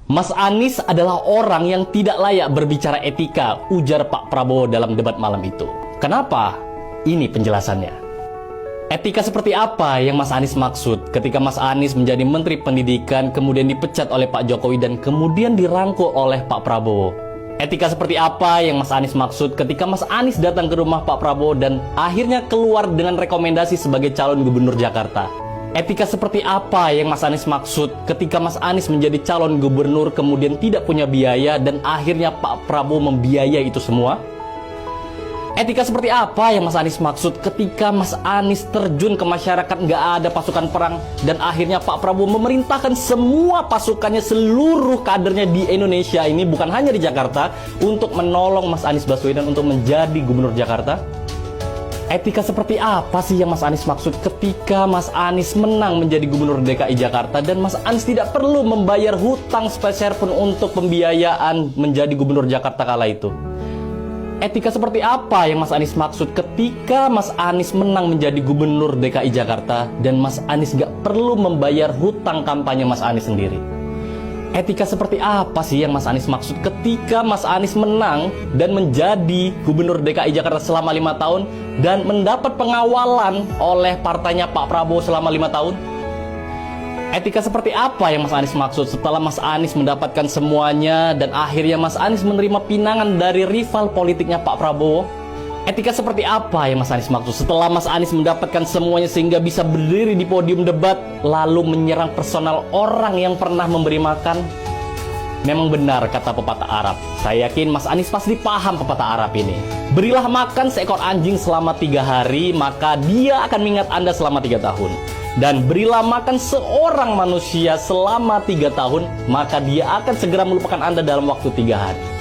Mas Anies adalah orang yang tidak layak berbicara etika, ujar Pak Prabowo dalam debat malam itu. Kenapa? Ini penjelasannya. Etika seperti apa yang Mas Anies maksud ketika Mas Anies menjadi Menteri Pendidikan, kemudian dipecat oleh Pak Jokowi dan kemudian dirangkul oleh Pak Prabowo? Etika seperti apa yang Mas Anies maksud ketika Mas Anies datang ke rumah Pak Prabowo dan akhirnya keluar dengan rekomendasi sebagai calon gubernur Jakarta? Etika seperti apa yang Mas Anies maksud ketika Mas Anies menjadi calon gubernur kemudian tidak punya biaya dan akhirnya Pak Prabowo membiayai itu semua? Etika seperti apa yang Mas Anies maksud ketika Mas Anies terjun ke masyarakat, nggak ada pasukan perang dan akhirnya Pak Prabowo memerintahkan semua pasukannya, seluruh kadernya di Indonesia ini, bukan hanya di Jakarta, untuk menolong Mas Anies Baswedan untuk menjadi gubernur Jakarta? Etika seperti apa sih yang Mas Anies maksud ketika Mas Anies menang menjadi gubernur DKI Jakarta dan Mas Anies tidak perlu membayar hutang sepeser pun untuk pembiayaan menjadi gubernur Jakarta kala itu? Etika seperti apa yang Mas Anies maksud ketika Mas Anies menang menjadi gubernur DKI Jakarta dan Mas Anies gak perlu membayar hutang kampanye Mas Anies sendiri? Etika seperti apa sih yang Mas Anies maksud ketika Mas Anies menang dan menjadi gubernur DKI Jakarta selama 5 tahun dan mendapat pengawalan oleh partainya Pak Prabowo selama 5 tahun? Etika seperti apa yang Mas Anies maksud setelah Mas Anies mendapatkan semuanya dan akhirnya Mas Anies menerima pinangan dari rival politiknya Pak Prabowo? Etika seperti apa yang Mas Anies maksud setelah Mas Anies mendapatkan semuanya sehingga bisa berdiri di podium debat lalu menyerang personal orang yang pernah memberi makan? Memang benar kata pepatah Arab. Saya yakin Mas Anies pasti paham pepatah Arab ini. Berilah makan seekor anjing selama 3 hari, maka dia akan mengingat Anda selama 3 tahun. Dan berilah makan seorang manusia selama 3 tahun, maka dia akan segera melupakan Anda dalam waktu 3 hari.